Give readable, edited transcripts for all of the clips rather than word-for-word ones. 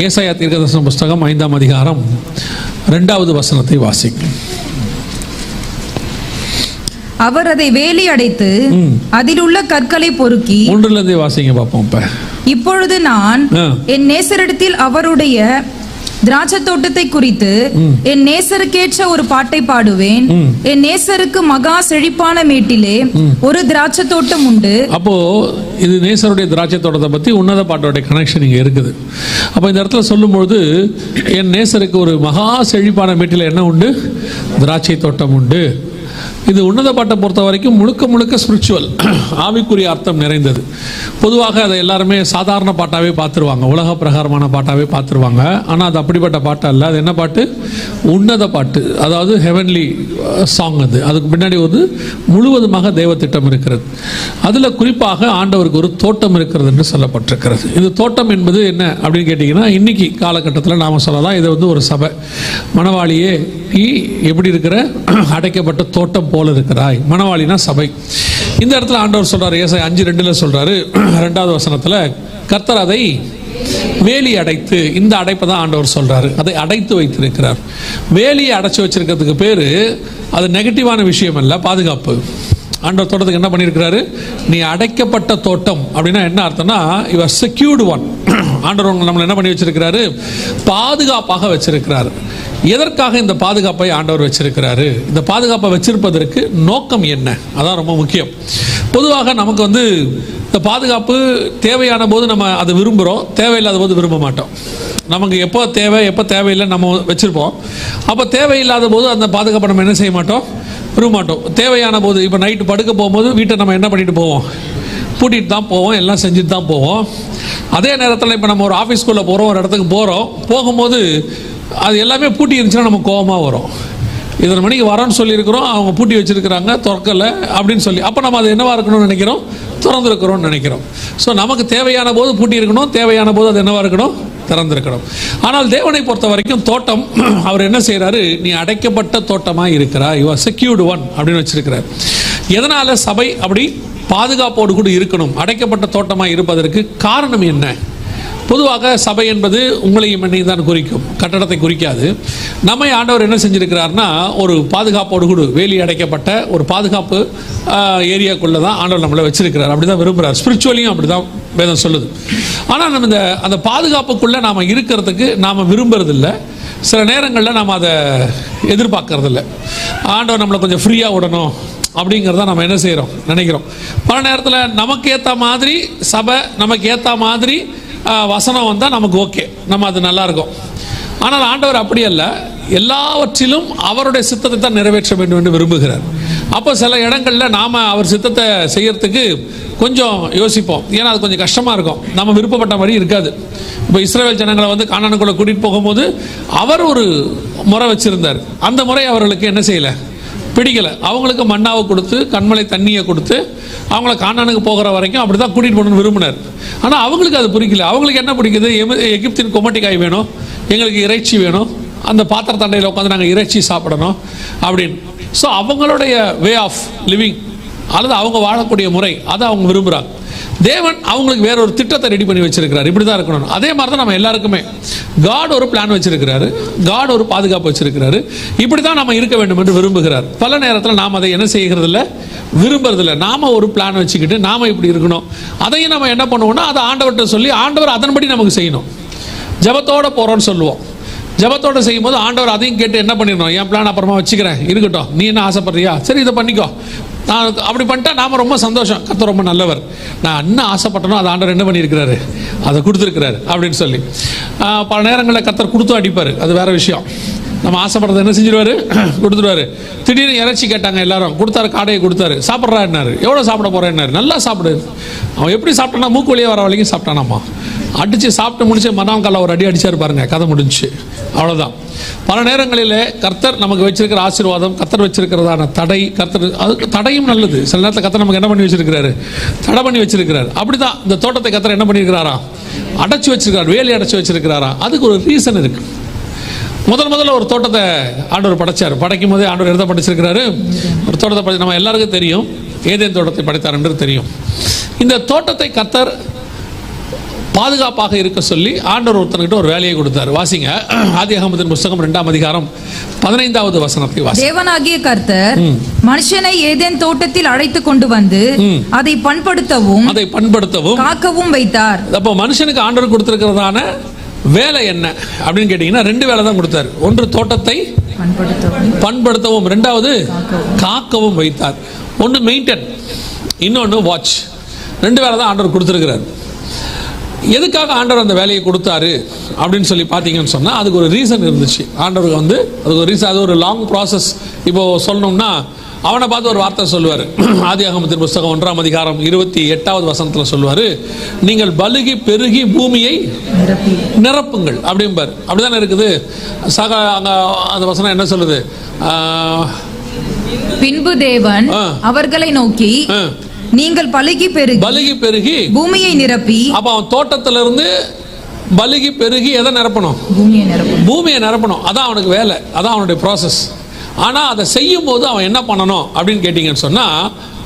ஏசாயா தீர்க்கதரிசன புஸ்தகம் 5ஆம் அதிகாரம் 2வது வசனத்தை வாசிக்கும். அவர் அதை வேலி அடைத்து அதில் உள்ள கற்களை பொறுக்கி 1 வாசிங்க பார்ப்போம். இப்பொழுது நான் என் நேசரிடத்தில் அவருடைய திராட்சை தோட்டத்தை குறித்து என் நேசருக்கேற்ற ஒரு பாட்டை பாடுவேன். என் நேசருக்கு மகா செழிப்பான மேட்டிலே ஒரு திராட்சை தோட்டம் உண்டு. அப்போ இது நேசருடைய திராட்சை தோட்டத்தை பத்தி உன்னத பாட்டோட கனெக்ஷன் இங்க இருக்குது. அப்போ இந்த இடத்துல சொல்லும்போது என் நேசருக்கு ஒரு மகா செழிப்பான மேட்டில என்ன உண்டு? திராட்சை தோட்டம் உண்டு. இது உன்னத பாட்டை பொறுத்த வரைக்கும் முழுக்க முழுக்க ஸ்பிரிச்சுவல், ஆவிக்குரிய அர்த்தம் நிறைந்தது. பொதுவாக அதை எல்லாருமே சாதாரண பாட்டாவே பார்த்துருவாங்க, உலக பிரகாரமான பாட்டாவே பார்த்துருவாங்க. ஆனால் அது அப்படிப்பட்ட பாட்டு அல்ல. அது என்ன பாட்டு? உன்னத பாட்டு, அதாவது ஹெவன்லி சாங். அதுக்கு பின்னாடி ஒரு முழுவதுமாக தெய்வ திட்டம் இருக்கிறது. அதில் குறிப்பாக ஆண்டவருக்கு ஒரு தோட்டம் இருக்கிறது என்று சொல்லப்பட்டிருக்கிறது. இந்த தோட்டம் என்பது என்ன அப்படின்னு கேட்டிங்கன்னா, இன்னைக்கு காலகட்டத்தில் நாம் சொல்லலாம், இது ஒரு சபை. மணவாளியே நீ எப்படி இருக்கிற? அடைக்கப்பட்ட தோட்டம் போல இருக்கிறாய். மணவாளினா சபை. இந்த இடத்துல ஆண்டவர் சொல்றாரு, ஏசாயா 5:2 சொல்றாரு, 2வது வசனத்துல, கர்த்தர் அதை வேலி அடைத்து, இந்த அடைப்பை தான் ஆண்டவர் சொல்றாரு, அதை அடைத்து வைத்திருக்கிறார். வேலியை அடைச்சு வச்சிருக்கிறதுக்கு பேரு அது நெகட்டிவான விஷயம் அல்ல, பாதுகாப்பு. ஆண்டவர் தோட்டத்துக்கு என்ன பண்ணியிருக்கிறாரு? நீ அடைக்கப்பட்ட தோட்டம் அப்படின்னா என்ன அர்த்தம்னா, யூ ஆர் செக்யூர்டு ஒன். ஆண்டவர் நம்மளை என்ன பண்ணி வச்சிருக்கிறாரு? பாதுகாப்பாக வச்சிருக்கிறாரு. எதற்காக இந்த பாதுகாப்பை ஆண்டவர் வச்சிருக்கிறாரு? இந்த பாதுகாப்பை வச்சிருப்பதற்கு நோக்கம் என்ன? அதான் ரொம்ப முக்கியம். பொதுவாக நமக்கு இந்த பாதுகாப்பு தேவையான போது நம்ம அதை விரும்புகிறோம், தேவையில்லாத போது விரும்ப மாட்டோம். நமக்கு எப்போ தேவை எப்போ தேவையில்லை நம்ம வச்சுருப்போம். அப்போ தேவையில்லாத போது அந்த பாதுகாப்பை நம்ம என்ன செய்ய மாட்டோம்? விரும்ப மாட்டோம். தேவையான போது, இப்போ நைட்டு படுக்க போகும்போது வீட்டை நம்ம என்ன பண்ணிட்டு போவோம்? பூட்டிட்டு தான் போவோம், எல்லாம் செஞ்சுட்டு தான் போவோம். அதே நேரத்தில் இப்போ நம்ம ஒரு ஆஃபீஸ்குள்ளே போகிறோம், ஒரு இடத்துக்கு போகிறோம், போகும்போது அது எல்லாமே பூட்டி இருந்துச்சுன்னா நமக்கு கோபமாக வரும். 2 மணிக்கு வரோன்னு சொல்லியிருக்கிறோம், அவங்க பூட்டி வச்சுருக்கிறாங்க, திறக்கலை அப்படின்னு சொல்லி, அப்போ நம்ம அது என்னவாக இருக்கணும்னு நினைக்கிறோம்? திறந்துருக்கிறோம்னு நினைக்கிறோம். ஸோ நமக்கு தேவையான போது பூட்டி இருக்கணும், தேவையான போது அது என்னவாக இருக்கணும்? திறந்திருக்கணும். ஆனால் தேவனை பொறுத்த வரைக்கும் தோட்டம், அவர் என்ன செய்கிறாரு? நீ அடைக்கப்பட்ட தோட்டமாக இருக்கிறார், யூ ஆர் செக்யூர்டு ஒன் அப்படின்னு வச்சிருக்கிறார். எதனால் சபை அப்படி பாதுகாப்போடு கூட இருக்கணும், அடைக்கப்பட்ட தோட்டமாக இருப்பதற்கு காரணம் என்ன? பொதுவாக சபை என்பது உங்களையும் என்னையும் தான் குறிக்கும், கட்டடத்தை குறிக்காது. நம்மை ஆண்டவர் என்ன செஞ்சிருக்கிறார்னா, ஒரு பாதுகாப்போடு கூட வேலி அடைக்கப்பட்ட ஒரு பாதுகாப்பு ஏரியாக்குள்ளே தான் ஆண்டவர் நம்மளை வச்சிருக்கிறார். அப்படி தான் விரும்புகிறார். ஸ்பிரிச்சுவலியும் அப்படி தான் வேதம் சொல்லுது. ஆனால் நம்ம அந்த பாதுகாப்புக்குள்ளே நாம் இருக்கிறதுக்கு நாம் விரும்புறதில்லை. சில நேரங்களில் நாம் அதை எதிர்பார்க்கறதில்ல. ஆண்டவர் நம்மளை கொஞ்சம் ஃப்ரீயாக விடணும் அப்படிங்கிறத நம்ம என்ன செய்கிறோம்? நினைக்கிறோம். பல நேரத்தில் நமக்கு ஏற்ற மாதிரி சபை, நமக்கு ஏற்ற மாதிரி வசனம் வந்தால் நமக்கு ஓகே, நம்ம அது நல்லா இருக்கும். ஆனால் ஆண்டவர் அப்படி அல்ல, எல்லாவற்றிலும் அவருடைய சித்தத்தை தான் நிறைவேற்ற வேண்டும் என்று விரும்புகிறார். அப்போ சில இடங்களில் நாம் அவர் சித்தத்தை செய்யறதுக்கு கொஞ்சம் யோசிப்போம். ஏன்னா அது கொஞ்சம் கஷ்டமாக இருக்கும், நம்ம விருப்பப்பட்ட மாதிரி இருக்காது. இப்போ இஸ்ரவேல் ஜனங்களை கானானுக்குள்ளே கூட்டிகிட்டு போகும்போது அவர் ஒரு முறை வச்சுருந்தார். அந்த முறை அவர்களுக்கு என்ன செய்யலை? பிடிக்கலை. அவங்களுக்கு மன்னாவை கொடுத்து, கண்மலை தண்ணியை கொடுத்து, அவங்கள கானானுக்கு போகிற வரைக்கும் அப்படி தான் கூட்டிகிட்டு போகணும்னு விரும்பினார். ஆனால் அவங்களுக்கு அது பிடிக்கல. அவங்களுக்கு என்ன பிடிக்குது? எகிப்தின் கொமட்டிக்காய் வேணும், எங்களுக்கு இறைச்சி வேணும், அந்த பாத்திர தண்டையில் உட்காந்து நாங்கள் இறைச்சி சாப்பிடணும் அப்படின்னு. ஸோ அவங்களுடைய வே ஆஃப் லிவிங் அல்லது அவங்க வாழக்கூடிய முறை, அதை அவங்க விரும்புகிறாங்க. தேவன் அவங்களுக்கு வேற ஒரு திட்டத்தை ரெடி பண்ணி வச்சிருக்கிறார், இப்படி தான் இருக்கணும். அதே மாதிரி தான் நம்ம எல்லாருக்குமே காட் ஒரு பிளான் வச்சிருக்கிறாரு, காட் ஒரு பாதுகாப்பு வச்சிருக்கிறாரு. இப்படி தான் நம்ம இருக்க வேண்டும் என்று விரும்புகிறார். பல நேரத்தில் நாம் அதை என்ன செய்கிறதில்ல? விரும்புறதில்ல. நாம ஒரு பிளான் வச்சுக்கிட்டு நாம இப்படி இருக்கணும், அதையும் நம்ம என்ன பண்ணுவோம்னா அதை ஆண்டவர்கிட்ட சொல்லி ஆண்டவர் அதன்படி நமக்கு செய்யணும். ஜபத்தோட போகிறோன்னு சொல்லுவோம். ஜபத்தோடு செய்யும் போது ஆண்டவர் அதையும் கேட்டு என்ன பண்ணிடணும்? என் பிளான் அப்புறமா வச்சுக்கிறேன், இருக்கட்டும், நீ என்ன ஆசைப்படுறியா, சரி இதை பண்ணிக்கோ, நான் அப்படி பண்ணிட்டா நாம் ரொம்ப சந்தோஷம், கர்த்தர் ரொம்ப நல்லவர், நான் என்ன ஆசைப்பட்டனோ அதை ஆண்டவர் என்ன பண்ணியிருக்கிறாரு? அதை கொடுத்துருக்கிறாரு அப்படின்னு சொல்லி. பல நேரங்களில் கர்த்தர் கொடுத்து அடிப்பார், அது வேற விஷயம். நம்ம ஆசைப்படுறதை என்ன செஞ்சிருவாரு? கொடுத்துருவாரு. திடீர்னு இறைச்சி கேட்டாங்க எல்லாரும், கொடுத்தாரு, காடையை கொடுத்தாரு. சாப்பிட்றா என்னாரு? எவ்வளோ சாப்பிட போகிறேன்னாரு. நல்லா சாப்பிடு. அவன் எப்படி சாப்பிட்டானா? மூக்கு வழியாக வர வரைக்கும் சாப்பிட்டானாமா. அடித்து சாப்பிட்டு முடிச்சு மனாவங்கால ஒரு அடி அடிச்சாரு பாருங்க, கதை முடிஞ்சு, அவ்வளோதான். பல நேரங்களில் கர்த்தர் நமக்கு வச்சிருக்கிற ஆசீர்வாதம், கர்த்தர் வச்சிருக்கிறதான தடை, கர்த்தர் அது தடையும் நல்லது. சில நேரத்தில் கர்த்தர் நமக்கு என்ன பண்ணி வச்சிருக்கிறாரு? தடை பண்ணி வச்சிருக்கிறாரு. அப்படிதான் இந்த தோட்டத்தை கர்த்தர் என்ன பண்ணியிருக்கிறாரா? அடைச்சி வச்சிருக்கிறார், வேலி அடைச்சி வச்சிருக்கிறாரா? அதுக்கு ஒரு ரீசன் இருக்கு. முதல்ல ஒரு தோட்டத்தை ஆண்டவர் படைச்சார். படைக்கும் போதே ஆண்டவர் எதை படைச்சிருக்கிறாரு? ஒரு தோட்டத்தை படைச்சு, நம்ம எல்லாருக்கும் தெரியும், ஏதேன் தோட்டத்தை படைத்தார் என்று தெரியும். இந்த தோட்டத்தை கர்த்தர் பாதுகாப்பாக இருக்க சொல்லி ஆண்டவர் ஒருத்தன்கிட்ட ஒரு வேலையை கொடுத்தார். வாசிங்க ஆதியாகமத்தின் புஸ்தகம் 2ஆம் அதிகாரம் 15வது வசனத்தை வாசி. தேவனாகிய கர்த்தர் மனுஷனை ஏதேன் தோட்டத்தில் அழைத்து கொண்டு வந்து அதை பண்படுத்தவும் காக்கவும் வைத்தார். அப்போ மனுஷனுக்கு ஆண்டவர் கொடுத்திருக்கிறதான வேலை என்ன அப்படின்னு கேட்டீங்கன்னா 2 வேலை தான் கொடுத்தார். ஒன்று தோட்டத்தை பண்படுத்தவும், 2வது காக்கவும் வைத்தார். ஒன்று மெயின்டைன், இன்னொன்று வாட்ச். 2 வேலை தான் ஆண்டவர் கொடுத்திருக்கிறார். எதுக்காக ஆண்டவர் அந்த வேலையை கொடுத்தாரு அப்படின்னு சொல்லி பார்த்தீங்கன்னு சொன்னால் அதுக்கு ஒரு ரீசன் இருந்துச்சு. ஆண்டவருக்கு வந்து அதுக்கு ஒரு ரீசன், அது ஒரு லாங் ப்ராசஸ். இப்போ சொல்லணும்னா அவனை பார்த்து ஒரு வார்த்தை சொல்லுவார். ஆதியாகமத்தின் புஸ்தகம் 1ஆம் அதிகாரம் 28வது வசனத்தில் சொல்லுவார், நீங்கள் பலுகி பெருகி பூமியை நிரப்புங்கள் அப்படிம்பார். அப்படிதானே இருக்குது. அந்த வசனம் என்ன சொல்லுது? பின்பு தேவன் அவர்களை நோக்கி நீங்கள் பலுகி பெருகி பூமியை நிரப்பி. அப்ப அவன் தோட்டத்திலிருந்து பலுகி பெருகி எதை நிரப்பணும்? பூமியை நிரப்பணும். அதான் அவனுக்கு வேலை, அதான் அவனுடைய ப்ராசஸ். ஆனா அதை செய்யும் போது அவன் என்ன பண்ணணும் அப்படின்னு கேட்டீங்கன்னு சொன்னா,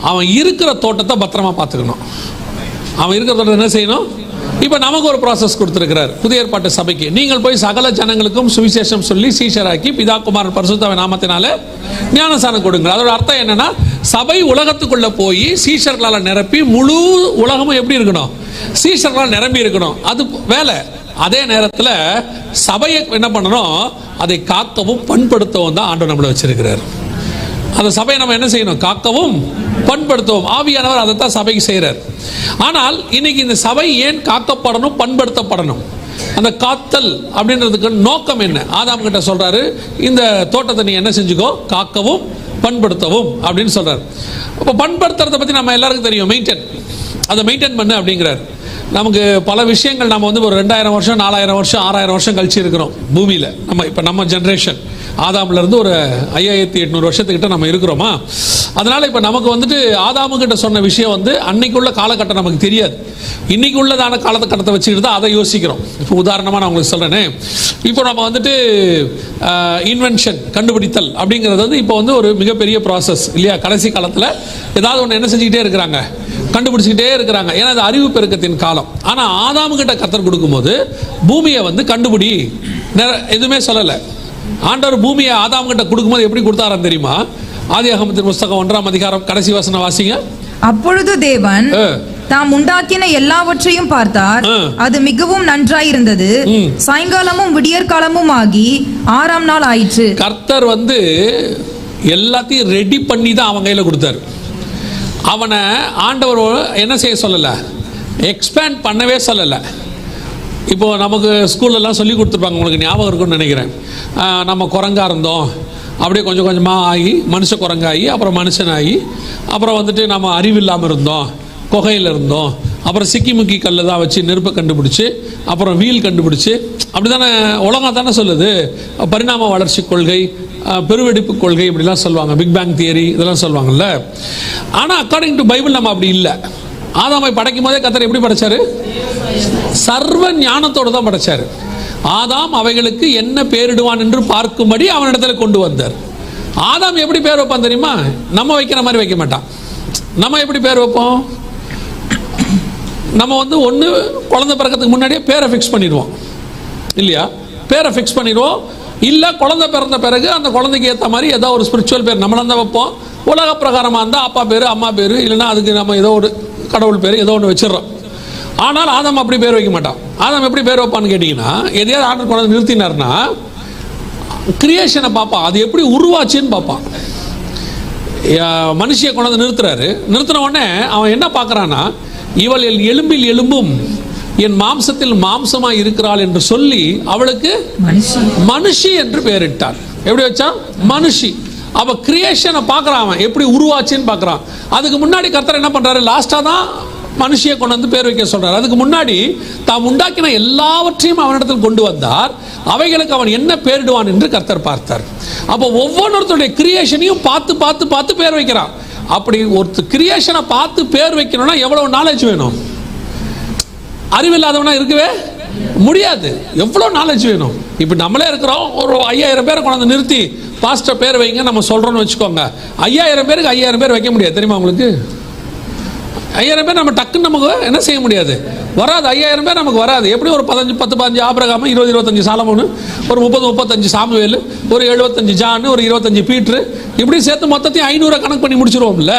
அவன் இருக்கிற தோட்டத்தை பத்திரமா பார்த்துக்கணும். அவன் இருக்கிற தோட்டத்தை என்ன செய்யணும்? இப்ப நமக்கு ஒரு ப்ராசஸ் கொடுத்திருக்கிறார் புதிய ஏற்பாட்டு சபைக்கு. நீங்கள் போய் சகல ஜனங்களுக்கும் சுவிசேஷம் சொல்லி சீஷராக்கி பிதா குமாரன் பரிசுத்த நாமத்தினால ஞானஸ்நானம் கொடுங்க. அதோட அர்த்தம் என்னன்னா, சபை உலகத்துக்குள்ள போய் சீஷர்களால் நிரப்பி முழு உலகமும் எப்படி இருக்கணும்? சீஷர்களால் நிரம்பி இருக்கணும். அது வேலை. அதே நேரத்தில் சபையை என்ன பண்ணணும்? அதை காக்கவும் பண்படுத்தவும் தான் ஆண்டவர் நம்மளை வச்சிருக்கிறார். அந்த சபையை நம்ம என்ன செய்யணும்? காக்கவும் பண்படுத்தவும். ஆவியானவர் அதைத்தான் சபைக்கு செய்கிறார். ஆனால் இன்னைக்கு இந்த சபை ஏன் காக்கப்படணும், பண்படுத்தப்படணும்? அந்த காத்தல் அப்படின்றதுக்கு நோக்கம் என்ன? ஆதாம் கிட்ட சொல்றாரு, இந்த தோட்டத்தை நீ என்ன செஞ்சுக்கோ, காக்கவும் பண்படுத்தவும் அப்படின்னு சொல்றாரு. இப்போ பண்படுத்துறதை பற்றி நம்ம எல்லாருக்கும் தெரியும், மெயின்டைன். அதை மெயின்டைன் பண்ணு அப்படிங்கிறார். நமக்கு பல விஷயங்கள் நம்ம வந்து ஒரு 2000 வருஷம் 4000 வருஷம் 6000 வருஷம் கழிச்சு இருக்கிறோம் பூமியில். நம்ம ஜென்ரேஷன் ஆதாம்ல இருந்து ஒரு 5800 வருஷத்துக்கிட்ட நம்ம இருக்கிறோமா. அதனால இப்போ நமக்கு வந்துட்டு ஆதாமு கிட்ட சொன்ன விஷயம் வந்து அன்னைக்குள்ள காலகட்டம் நமக்கு தெரியாது. இன்னைக்கு உள்ளதான காலகட்டத்தை வச்சுக்கிட்டு தான் அதை யோசிக்கிறோம். இப்போ உதாரணமாக நான் உங்களுக்கு சொல்றேனே, இப்போ நம்ம வந்துட்டு இன்வென்ஷன், கண்டுபிடித்தல் அப்படிங்கிறது வந்து இப்போ வந்து ஒரு மிகப்பெரிய ப்ராசஸ் இல்லையா? கடைசி காலத்தில் ஏதாவது ஒன்று என்ன செஞ்சுக்கிட்டே இருக்கிறாங்க, கண்டுபிடிச்சிக்கிட்டே இருக்கிறாங்க. ஏன்னா அது அறிவு பெருக்கத்தின் காலம். ஆனால் ஆதாமு கிட்ட கர்த்தர் கொடுக்கும்போது பூமியை வந்து கண்டுபிடி எதுவுமே சொல்லலை. ஆண்டவர் பூமியை ஆதாமு கிட்ட கொடுக்கும்போது எப்படி கொடுத்தாராம் தெரியுமா? ஆதியாகமத்தின் புஸ்தகம் 1ஆம் அதிகாரம் கடைசி வசனம் வாசிங்க. அப்பொழுது தேவன் தாம் உண்டாக்கின எல்லாவற்றையும் பார்த்தார், அது மிகவும் நன்றாயிருந்தது. சாயங்காலமும் விடியற்காலமும் ஆகி 6ஆம் நாள் ஆயிற்று. கர்த்தர் வந்து எல்லாத்தையும் ரெடி பண்ணி தான் அவன் கையில் கொடுத்தாரு. அவனை ஆண்டவர் என்ன செய்ய சொல்லலை, எக்ஸ்பேண்ட் பண்ணவே சொல்லலை. இப்போ நமக்கு ஸ்கூல்லலாம் சொல்லி கொடுத்துருப்பாங்க, உங்களுக்கு ஞாபகம் இருக்குன்னு நினைக்கிறேன். நம்ம குரங்கா இருந்தோம், அப்படியே கொஞ்சம் கொஞ்சமாக ஆகி மனுஷ குரங்காகி, அப்புறம் மனுஷனாகி, அப்புறம் வந்துட்டு நம்ம அறிவில்லாமல் இருந்தோம், குகையில் இருந்தோம், அப்புறம் சிக்கி முக்கி கல்லை தான் வச்சு நெருப்பை கண்டுபிடிச்சி, அப்புறம் வீல் கண்டுபிடிச்சி, அப்படி தானே உலகம் தானே சொல்லுது. பரிணாம வளர்ச்சி கொள்கை, பெருவெடிப்பு கொள்கை இப்படிலாம் சொல்லுவாங்க, பிக் பேங் தியரி இதெல்லாம் சொல்லுவாங்கல்ல. ஆனால் அக்கார்டிங் டு பைபிள் நம்ம அப்படி இல்லை. ஆதாமை படைக்கும் போதே கர்த்தர் எப்படி படைச்சாரு? சர்வ ஞானத்தோடு தான் படைச்சாரு. ஆதாம் அவைகளுக்கு என்ன பேரிடுவான் என்று பார்க்கும்படி அவனிடத்தில் கொண்டு வந்தார். ஆதாம் எப்படி பேர் வைப்பான் தெரியுமா? நம்ம வைக்கிற மாதிரி வைக்க மாட்டான். நம்ம எப்படி பேர் வைப்போம்? நம்ம வந்து ஒன்று குழந்தை பிறக்கிறதுக்கு முன்னாடியே பேரை ஃபிக்ஸ் பண்ணிடுவோம் இல்லையா? பேரை ஃபிக்ஸ் பண்ணிடுவோம். இல்லை குழந்தை பிறந்த பிறகு அந்த குழந்தைக்கு ஏற்ற மாதிரி ஏதோ ஒரு ஸ்பிரிச்சுவல் பேர் நம்மளாம் தான் வைப்போம். உலக பிரகாரமாக இருந்தால் அப்பா பேர் அம்மா பேர், இல்லைன்னா அதுக்கு நம்ம ஏதோ ஒரு கடவுள் பேர் ஏதோ ஒன்று வச்சிடறோம். ஆனால் ஆதாம் அப்படி பேர் வைக்க மாட்டான். ஆதாம் எப்படி பேர் வைப்பான்னு கேட்டிங்கன்னா, எதையாவது ஆர்டர் கொண்டு நிறுத்தினார்னா கிரியேஷனை பார்ப்பான், அது எப்படி உருவாச்சுன்னு பார்ப்பான். மனுஷியை கொண்டு நிறுத்துறாரு. நிறுத்தின உடனே அவன் என்ன பார்க்குறான்னா, இவள் என் எலும்பில் எலும்பும் என் மாம்சத்தில் மாம்சமாக இருக்கிறாள் என்று சொல்லி அவளுக்கு மனுஷி என்று பெயரிட்டார். எப்படி வச்சா? மனுஷி. அப்ப கிரியேஷனை பார்க்குறான், அவன் எப்படி உருவாச்சுன்னு பார்க்குறான். அதுக்கு முன்னாடி கர்த்தர் என்ன பண்றாரு? லாஸ்ட்டாக தான் மனுஷியை கொண்டு வந்து பேர் வைக்க சொல்றாரு. அதுக்கு முன்னாடி தாம் உண்டாக்கின எல்லாவற்றையும் அவனிடத்தில் கொண்டு வந்தார். அவைகளுக்கு அவன் என்ன பேரிடுவான் என்று கர்த்தர் பார்த்தார். அப்போ ஒவ்வொருத்தருடைய கிரியேஷனையும் பார்த்து பார்த்து பார்த்து பேர் வைக்கிறான். அப்படி ஒரு கிரியேஷனை பார்த்து பேர் வைக்கணும்னா எவ்வளவு நாலேஜ் வேணும்? அறிவில்லாதவனா இருக்கவே முடியாது. எவ்வளோ நாலேஜ் வேணும்? இப்போ நம்மளே இருக்கிறோம், ஒரு 5000 பேரை கொண்டு நிறுத்தி பாஸ்டர் பேர் வைங்க நம்ம சொல்கிறோன்னு வச்சுக்கோங்க. 5000 பேருக்கு 5000 பேர் வைக்க முடியாது தெரியுமா உங்களுக்கு? 5000 பேர் நம்ம டக்குன்னு நமக்கு என்ன செய்ய முடியாது, வராது. 5000 பேர் நமக்கு வராது. எப்படி ஒரு 10-15 ஆபிரகாம், 20-25 சாலமோனு, ஒரு 30-35 சாமுவேல், ஒரு 75 ஜான், ஒரு 25 பீட்ரு, இப்படி சேர்த்து மொத்தத்தையும் 500 கணக்கு பண்ணி முடிச்சிருவோம்ல.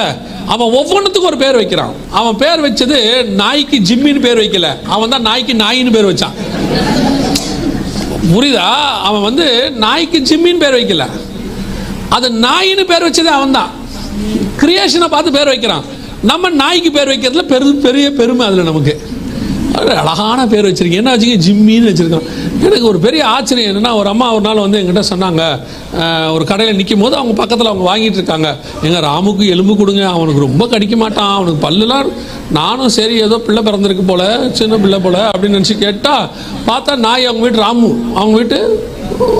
அவன் ஒவ்வொன்றுத்துக்கும் ஒரு பேர் வைக்கிறான். அவன் பேர் வச்சது நாய்க்கு ஜிம்மின்னு பேர் வைக்கல, அவன் தான் நாய்க்கு நாயின்னு பேர் வச்சான். புரியுதா? அவன் வந்து நாய்க்கு ஜிம்மின்னு பேர் வைக்கல, அது நாயின்னு பேர் வச்சதே அவன் தான். கிரியேஷனை பார்த்து பேர் வைக்கிறான். நம்ம நாய்க்கு பேர் வைக்கிறதுல பெரிய பெருமை. அதில் நமக்கு அழகான பேர் வச்சிருக்கேன். என்ன வச்சுக்க, ஜிம்மின்னு வச்சிருக்கோம். எனக்கு ஒரு பெரிய ஆச்சரியம் என்னன்னா, ஒரு அம்மா ஒரு நாள் வந்து என்கிட்ட சொன்னாங்க, ஒரு கடையில் நிற்கும் போது அவங்க பக்கத்தில் அவங்க வாங்கிட்டு இருக்காங்க, எங்கள் ராமுக்கு எலும்பு கொடுங்க, அவனுக்கு ரொம்ப கடிக்க மாட்டான், அவனுக்கு பல்லுலாம். நானும் சரி ஏதோ பிள்ளை பிறந்திருக்கு போல, சின்ன பிள்ளை போல அப்படின்னு நினச்சி கேட்டால் பார்த்தா நாய் அவங்க வீட்டு ராமு, அவங்க வீட்டு.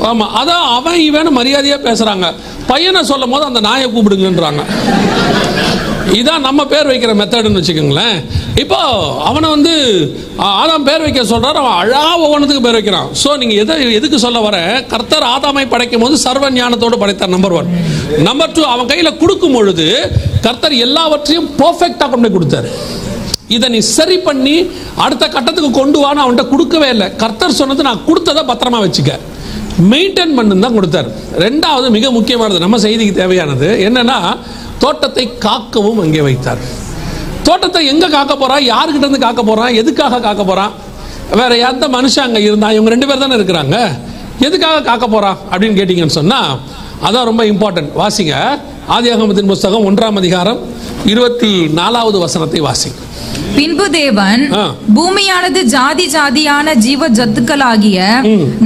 ஆமாம், அதான் அவன் இவன் மரியாதையாக பேசுகிறாங்க. பையனை சொல்லும் போது அந்த நாயை கூப்பிடுங்கன்றாங்க. இதான் நம்ம பேர் வைக்கிற மெத்தடுன்னு வச்சுக்கோங்களேன். இப்போ அவனை வந்து ஆதாம் பேர் வைக்க சொல்றாரு, அவன் அழகா ஒவ்வொன்றுத்துக்கு பேர் வைக்கிறான். ஸோ நீங்க எதுக்கு சொல்ல வர, கர்த்தர் ஆதாமை படைக்கும் போது சர்வ ஞானத்தோடு படைத்தார். நம்பர் 1. நம்பர் 2, அவன் கையில கொடுக்கும் பொழுது கர்த்தர் எல்லாவற்றையும் பெர்ஃபெக்ட்டா கொண்டு போய் கொடுத்தாரு. இதை நீ சரி பண்ணி அடுத்த கட்டத்துக்கு கொண்டு வான்னு அவன்கிட்ட கொடுக்கவே இல்லை. கர்த்தர் சொன்னது, நான் கொடுத்ததை பத்திரமா வச்சுக்க, மெயின்டைன் பண்ணு தான் கொடுத்தாரு. 2வது மிக முக்கியமானது, நம்ம செய்திக்கு தேவையானது என்னன்னா, தோட்டத்தை காக்கவும் அங்கே வைத்தார். தோட்டத்தை எங்க காக்க போறான், யாருக்கிட்ட இருந்து காக்க போறான், எதுக்காக காக்க போறான், வேற எந்த மனுஷன் அங்க இருந்தா, இவங்க 2 பேர் தானே இருக்கிறாங்க, எதுக்காக காக்க போறான் அப்படின்னு கேட்டீங்கன்னு சொன்னா அதான் ரொம்ப இம்பார்ட்டன்ட். வாசிங்க, ஆதியாகமத்தின் புஸ்தகம் 1ஆம் அதிகாரம் 24வது வசனத்தை வாசிங்க. பின்பு தேவன் பூமியானது ஜாதி ஜாதியான ஜீவ ஜத்துக்களாகிய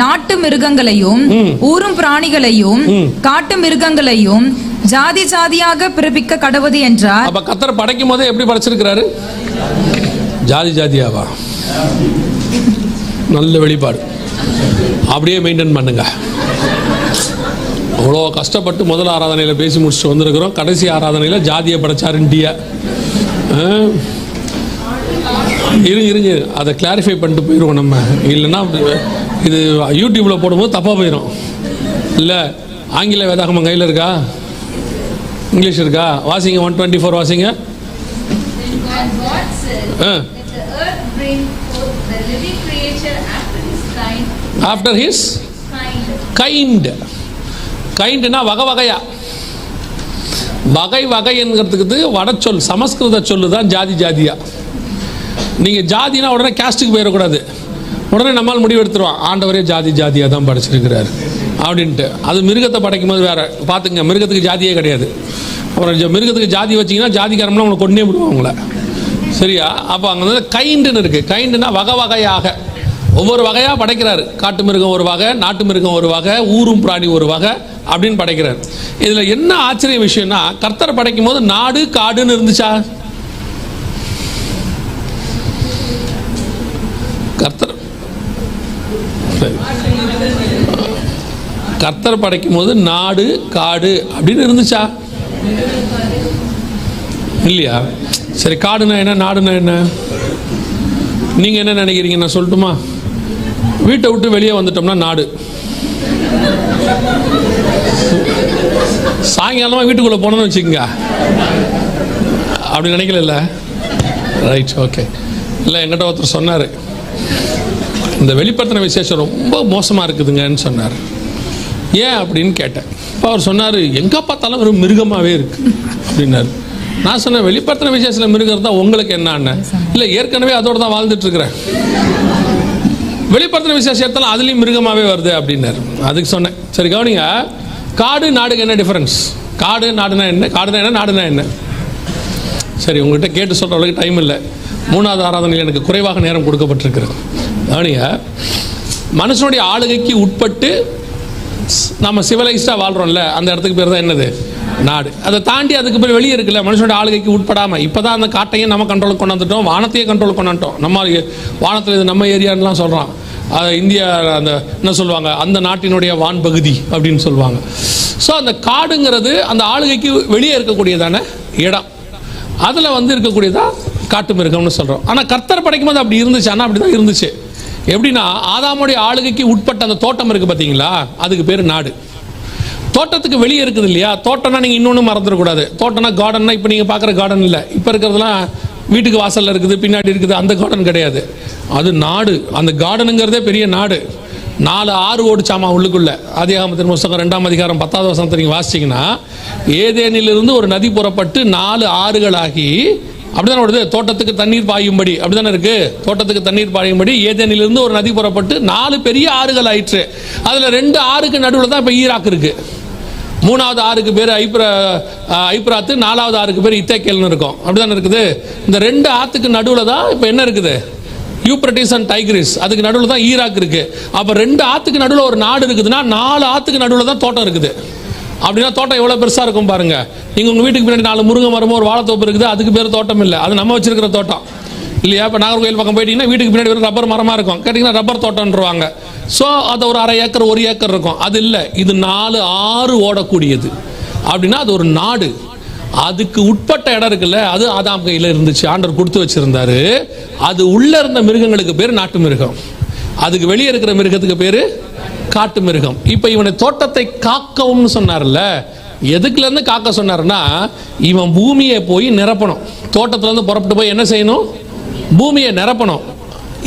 நாட்டு மிருகங்களையும் ஊரும் பிராணிகளையும் காட்டு மிருகங்களையும் ஜாதி ஜாதியாக பிறப்பிக்க கடவுது என்றார். அப்ப கர்த்தர் படைக்கும் போதே எப்படி படைச்சிருக்கிறாரு? ஜாதி ஜாதியாவா? நல்ல வெளிப்பாடு. அப்படியே மெயின்டைன் பண்ணுங்க. அவ்வளோ கஷ்டப்பட்டு முதல் ஆராதனையில் பேசி முடிச்சுட்டு வந்திருக்கிறோம். கடைசி ஆராதனையில் ஜாதியை படைச்சாருன்ட்டியா? இருங்க அதை கிளாரிஃபை பண்ணிட்டு போயிடுவோம் நம்ம. இல்லைன்னா இது யூடியூப்பில் போடும்போது தப்பாக போயிடும். இல்லை, ஆங்கில வேதாகமம் கையில் இருக்கா, இங்கிலீஷ் இருக்கா? வாசிங்க, 124 வாசிங்க. After his kind. கைண்ட்னா வகை வகையா, வகை வகை என்கிறதுக்கு வடச்சொல், சமஸ்கிருத சொல்லு தான் ஜாதி ஜாதியா. நீங்கள் ஜாதினா உடனே கேஸ்ட்டுக்கு போயிடக்கூடாது. உடனே நம்மால் முடிவு எடுத்துருவான், ஆண்டவரே ஜாதி ஜாதியாக தான் படைச்சிருக்கிறார் அப்படின்ட்டு. அது மிருகத்தை படைக்கும் போது வேற பார்த்துங்க, மிருகத்துக்கு ஜாதியே கிடையாது. அப்புறம் மிருகத்துக்கு ஜாதி வச்சிங்கன்னா ஜாதிக்காரம்லாம் உங்களை கொண்டே விடுவாங்க உங்களை, சரியா? அப்போ அங்கே வந்து கைண்டுன்னு இருக்குது. கைண்டுனா வகை வகையாக ஒவ்வொரு வகையாக படைக்கிறாரு. காட்டு மிருகம் ஒரு வகை, நாட்டு மிருகம் ஒரு வகை, ஊரும் பிராணி ஒரு வகை அப்படின்னு படைக்கிறார். இதில் என்ன ஆச்சரிய விஷயம்னா, கர்த்தர் படைக்கும் போது நாடு காடுன்னு இருந்துச்சா? கர்த்தர் படைக்கும் போது நாடு காடு அப்படின்னு இருந்துச்சா? இல்லையா? சரி, காடுனா என்ன, நாடுனா என்ன? நீங்க என்ன நினைக்கிறீங்க? நான் சொல்லட்டுமா? வீட்டை விட்டு வெளியே வந்துட்டோம்னா நாடு. சாயங்காலமா வீட்டுக்குள்ள போனோம்னு வச்சுக்கோங்க, அப்படி நினைக்கல. Right, okay. இல்லை, என்கிட்ட ஒருத்தர் சொன்னார், இந்த வெளிப்படுத்தின விசேஷம் ரொம்ப மோசமாக இருக்குதுங்கன்னு சொன்னார். ஏன் அப்படின்னு கேட்டேன். இப்போ அவர் சொன்னார், எங்கே பார்த்தாலும் ஒரு மிருகமாகவே இருக்கு அப்படின்னாரு. நான் சொன்னேன், வெளிப்படுத்தின விசேஷத்தில் மிருகம் தான் உங்களுக்கு என்னன்னு. இல்லை, ஏற்கனவே அதோடு தான் வாழ்ந்துட்டு இருக்கிறேன், வெளிப்படுத்தின விசேஷம் எடுத்தாலும் அதுலேயும் மிருகமாகவே வருது அப்படின்னாரு. அதுக்கு சொன்னேன், சரி கவனிங்க, காடு நாடுக்கு என்ன டிஃபரன்ஸ்? காடு நாடுனா என்ன, காடுனா என்ன, நாடுனா என்ன? சரி, உங்கள்கிட்ட கேட்டு சொல்கிற அளவுக்கு டைம் இல்லை. 3வது ஆராதனையில் எனக்கு குறைவாக நேரம் கொடுக்கப்பட்டிருக்கிறது. கவனிங்க, மனுஷனுடைய ஆளுகைக்கு உட்பட்டு நம்ம சிவிலைஸ்டாக வாழ்கிறோம்ல, அந்த இடத்துக்கு பேர் தான் என்னது? நாடு. அதை தாண்டி அதுக்கு பேர் வெளியே இருக்குல்ல, மனுஷனுடைய ஆளுகைக்கு உட்படாமல். இப்போ தான் அந்த காட்டையும் நம்ம கண்ட்ரோலுக்கு கொண்டாந்துட்டோம், வானத்தையும் கண்ட்ரோலுக்கு கொண்டாந்துட்டோம். நம்ம வானத்தில் இது நம்ம ஏரியான்லாம் சொல்கிறான். அது இந்தியா, அந்த என்ன சொல்லுவாங்க, அந்த நாட்டினுடைய வான் பகுதி அப்படின்னு சொல்லுவாங்க. ஸோ அந்த காடுங்கிறது அந்த ஆளுகைக்கு வெளியே இருக்கக்கூடியதான இடம், அதில் வந்து இருக்கக்கூடியதா காட்டு மிருகம்னு சொல்கிறோம். ஆனால் கர்த்தர் படைக்கும் போது அப்படி இருந்துச்சு. ஆனால் அப்படி தான் இருந்துச்சு. எப்படின்னா, ஆதாமுடைய ஆளுகைக்கு உட்பட்ட அந்த தோட்டம் இருக்குது பார்த்தீங்களா, அதுக்கு பேர் நாடு. தோட்டத்துக்கு வெளியே இருக்குது இல்லையா, தோட்டம்னா நீங்கள் இன்னொன்று மறந்துடக்கூடாது. தோட்டம்னா கார்டன்னா இப்போ நீங்கள் பார்க்குற கார்டன் இல்லை, இப்போ இருக்கிறதுலாம் வீட்டுக்கு வாசல்ல இருக்குது, பின்னாடி இருக்குது, அந்த கார்டன் கிடையாது. அது நாடு. அந்த கார்டனுங்கிறதே பெரிய நாடு. 4 ஆறு ஓடிச்சாமா உள்ளுக்குள்ள. ஆதியாகமத்தின் புத்தகம் 2ஆம் அதிகாரம் 10வது வசனத்தை நீங்க வாசிச்சீங்கன்னா, ஏதேனிலிருந்து ஒரு நதி புறப்பட்டு 4 ஆறுகளாகி, அப்படிதானே வருது, தோட்டத்துக்கு தண்ணீர் பாயும்படி, அப்படிதானே இருக்கு, தோட்டத்துக்கு தண்ணீர் பாயும்படி ஏதேனிலிருந்து ஒரு நதி புறப்பட்டு 4 பெரிய ஆறுகள் ஆயிற்று. அதுல 2 ஆறுக்கு நடுவில் தான் இப்ப ஈராக் இருக்கு. 3வது ஆறுக்கு பேர் ஐப்ராத்து, 4வது ஆறுக்கு பேர் இத்தேக்கேல்னு இருக்கும், அப்படிதானே இருக்குது. இந்த 2 ஆத்துக்கு நடுவில் தான் இப்ப என்ன இருக்குது, யூப்ரட்டிஸ் அண்ட் டைக்ரிஸ், அதுக்கு நடுவில் தான் ஈராக் இருக்கு. அப்ப 2 ஆத்துக்கு நடுவில் ஒரு நாடு இருக்குதுன்னா 4 ஆத்துக்கு நடுவில் தான் தோட்டம் இருக்குது. அப்படின்னா தோட்டம் எவ்வளவு பெருசா இருக்கும் பாருங்க. நீங்க உங்க வீட்டுக்கு பின்னாடி 4 முருங்கை மரமும் ஒரு வாழைத்தோப்பு இருக்குது, அதுக்கு பேர் தோட்டம் இல்லை, அது நம்ம வச்சிருக்கிற தோட்டம் இல்லையா. இப்போ நாகர்கோயில் பக்கம் போயிட்டீங்கன்னா வீட்டுக்கு பின்னாடி ஒரு ரப்பர் மரமா இருக்கும், கேட்டீங்கன்னா ரப்பர் தோட்டம்ன்றவாங்க. ஸோ அது ஒரு 1/2 ஏக்கர் 1 ஏக்கர் இருக்கும். அது இல்லை, இது 4 ஆறு ஓடக்கூடியது. அப்படின்னா அது ஒரு நாடு. அதுக்கு உட்பட்ட இடம் இருக்குல்ல, அது ஆதாம் கையில் இருந்துச்சு, ஆண்டவர் கொடுத்து வச்சிருந்தாரு. அது உள்ள இருந்த மிருகங்களுக்கு பேர் நாட்டு மிருகம், அதுக்கு வெளியே இருக்கிற மிருகத்துக்கு பேரு காட்டு மிருகம். இப்ப இவனை தோட்டத்தை காக்கவும் சொன்னார்ல, எதுக்குல இருந்து காக்க சொன்னார்னா, இவன் பூமியை போய் நிரப்பணும். தோட்டத்துல இருந்து புறப்பட்டு போய் என்ன செய்யணும், பூமியை நிரப்பணும்.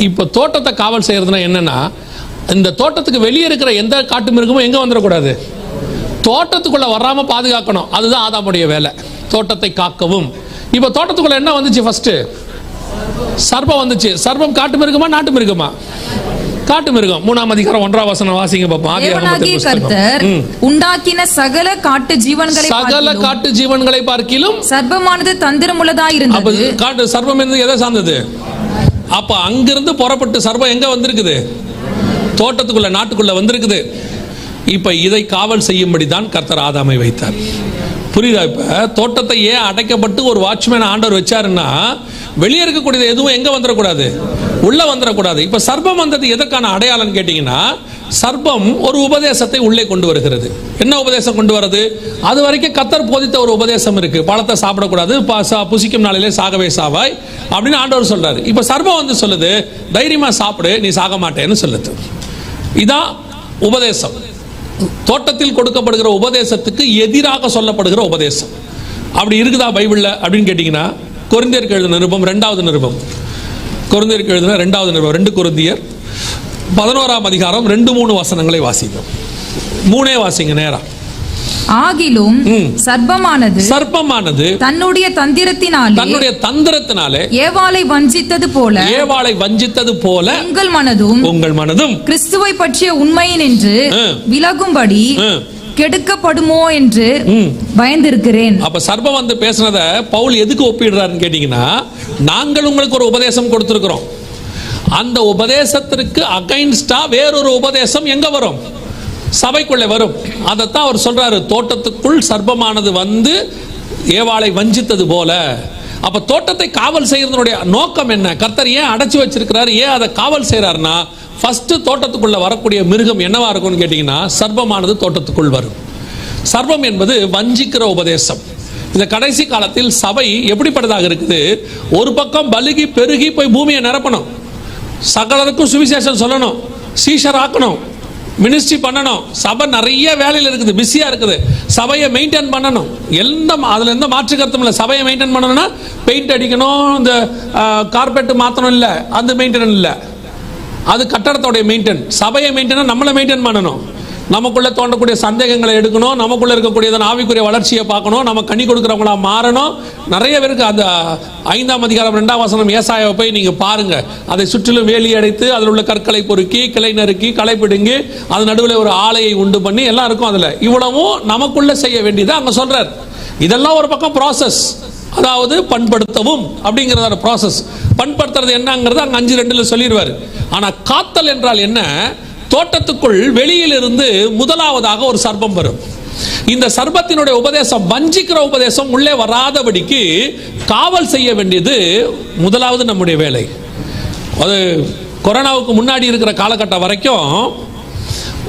இப்ப தோட்டத்தை காவல் செய்யறதுனா என்னன்னா, இந்த தோட்டத்துக்கு வெளியே இருக்கிற எந்த காட்டு மிருகமும் எங்க வந்துடக்கூடாது, தோட்டத்துக்குள்ள வராம பாதுகாக்கணும். அதுதான் ஆதாமுடைய வேலை, தோட்டத்தை காக்கவும். இப்ப தோட்டத்துக்குள்ள என்ன வந்துச்சு, ஃபர்ஸ்ட் சர்ப்பம் வந்துச்சு. சர்ப்பம் காட்டு மிருகமா நாட்டு மிருகமா? காட்டு மிருகம். 3ஆம் அதிகாரம் 1ஆம் வசனம் வாசிங்க பாப்போம். தேவனாகிய கர்த்தர் உண்டாக்கின சகல காட்டு ஜீவன்களை பார்க்கிலும் சர்ப்பமானது தந்திரமுள்ளதாய் இருந்தது. காட்டு சர்ப்பம் என்பது எதை சார்ந்தது? அப்ப அங்கிருந்து புறப்பட்டு சர்ப்பம் எங்க வந்திருக்குது, தோட்டத்துக்குள்ள நாட்டுக்குள்ள வந்திருக்குது. இப்ப இதை காவல் செய்யும்படி தான் கர்த்தர் ஆதாமை வைத்தார். புரியுதா? இப்ப தோட்டத்தை ஏன் அடைக்கப்பட்டு ஒரு வாட்ச்மேன் ஆண்டவர் வச்சாருன்னா, வெளியே இருக்கக்கூடியது எதுவும் எங்க வந்துடக்கூடாது, உள்ள வந்துடக்கூடாது. இப்ப சர்ப்பம் வந்தது எதற்கான அடையாளம் கேட்டீங்கன்னா, சர்ப்பம் ஒரு உபதேசத்தை உள்ளே கொண்டு வருகிறது. என்ன உபதேசம் கொண்டு வருது? அது வரைக்கும் கர்த்தர் போதித்த ஒரு உபதேசம் இருக்கு, பழத்தை சாப்பிடக்கூடாது, புசிக்கும் நாளிலே சாகவே சாவாய் அப்படின்னு ஆண்டவர் சொல்றாரு. இப்ப சர்ப்பம் வந்து சொல்லுது, தைரியமா சாப்பிடு, நீ சாக மாட்டேன்னு சொல்லுது. இதான் உபதேசம். தோட்டத்தில் கொடுக்கப்படுகிற உபதேசத்துக்கு எதிராக சொல்லப்படுகிற உபதேசம் அப்படி இருக்குதா பைபிள்ல அப்படின்னு கேட்டீங்கன்னா, கொரிந்தியருக்கு எழுதின நிருபம் 2வது நிருபம், கொரிந்தியருக்கு எழுதின 2வது நிருபம் 2 கொரிந்தியர் 11ஆம் அதிகாரம் 2-3 வசனங்களை வாசிக்கும். 3 வாசிங்க நேரா. ஆகிலும் சர்ப்பமானது தன்னுடைய தந்திரத்தினாலே ஏவாளை வஞ்சித்தது போல உங்கள் மனதும் கிறிஸ்துவை பற்றிய உண்மையினின்று விலகும்படி கெடுக்கப்படுமோ என்று பயந்திருக்கிறேன். அப்ப சர்ப்பம் வந்து பேசுனத பவுல் எதுக்கு ஒப்பிடுறாருன்னு கேட்டீங்கன்னா, நாங்கள் உங்களுக்கு ஒரு உபதேசம் கொடுத்திருக்கிறோம், அந்த உபதேசத்திற்கு அகைன்ஸ்டா வேறொரு உபதேசம் எங்க வரும், சபைக்குள்ளே வரும். அதைத்தான் அவர் சொல்றாரு, தோட்டத்துக்குள் சர்ப்பமானது வந்து ஏவாளை வஞ்சித்தது போல. அப்ப தோட்டத்தை காவல் செய்யறதுடைய நோக்கம் என்ன, கர்த்தர் ஏன் அடைச்சு வச்சிருக்கிறாரு, ஏன் அதை காவல் செய்யறாருன்னா, ஃபர்ஸ்ட் தோட்டத்துக்குள்ள வரக்கூடிய மிருகம் என்னவா இருக்கும்னு கேட்டீங்கன்னா, சர்ப்பமானது தோட்டத்துக்குள் வரும். சர்ப்பம் என்பது வஞ்சிக்கிற உபதேசம். இந்த கடைசி காலத்தில் சபை எப்படிப்பட்டதாக இருக்குது, ஒரு பக்கம் பலுகி பெருகி போய் பூமியை நிரப்பணும், சகலருக்கும் சுவிசேஷம் சொல்லணும், சீஷர் ஆக்கணும், மினிஸ்ட்ரி பண்ணணும். சபை நிறைய வேலையில் இருக்குது, பிஸியா இருக்குது, சபையை மெயின்டைன் பண்ணணும். அதுல எந்த மாற்று கருத்தும் இல்லை. சபையை மெயின்டைன் பண்ணணும்னா பெயிண்ட் அடிக்கணும், இந்த கார்பெட் மாத்தணும் இல்லை, அந்த மெயின்டெனன்ஸ் இல்லை, அது கட்டடத்தோடைய மெயின்டைன். சபையை மெயின்டைன் நம்மளை மெயின்டைன் பண்ணணும், நமக்குள்ள தோன்றக்கூடிய சந்தேகங்களை எடுக்கணும், நமக்குள்ள இருக்கக்கூடிய ஆவிக்குரிய வளர்ச்சியை பார்க்கணும், நம்ம கனி கொடுக்கிறவங்களா மாறணும். நிறைய பேருக்கு அந்த 5ஆம் அதிகாரம் 2ஆம் வசனம் ஏசாயாவை போய் நீங்க பாருங்க, அதை சுற்றிலும் வேலி அடைத்து அதில் உள்ள கற்களை பொறுக்கி கிளை நறுக்கி களை பிடுங்கி அது நடுவில் ஒரு ஆலையை உண்டு பண்ணி எல்லாம் இருக்கும். அதுல இவ்வளவும் நமக்குள்ள செய்ய வேண்டியது அங்க சொல்றார். இதெல்லாம் ஒரு பக்கம் ப்ராசஸ், அதாவது பண்படுத்தவும் அப்படிங்கிறத ப்ராசஸ். பண்படுத்துறது என்னங்கிறது அங்க 5:2 சொல்லிடுவார். ஆனா காத்தல் என்றால் என்ன, தோட்டத்துக்குள் வெளியிலிருந்து முதலாவதாக ஒரு சர்ப்பம் வரும். இந்த சர்ப்பத்தினுடைய உபதேசம், வஞ்சிக்கிற உபதேசம் உள்ளே வராதபடிக்கு காவல் செய்ய வேண்டியது முதலாவது நம்முடைய வேலை. அது கொரோனாவுக்கு முன்னாடி இருக்கிற காலகட்டம் வரைக்கும்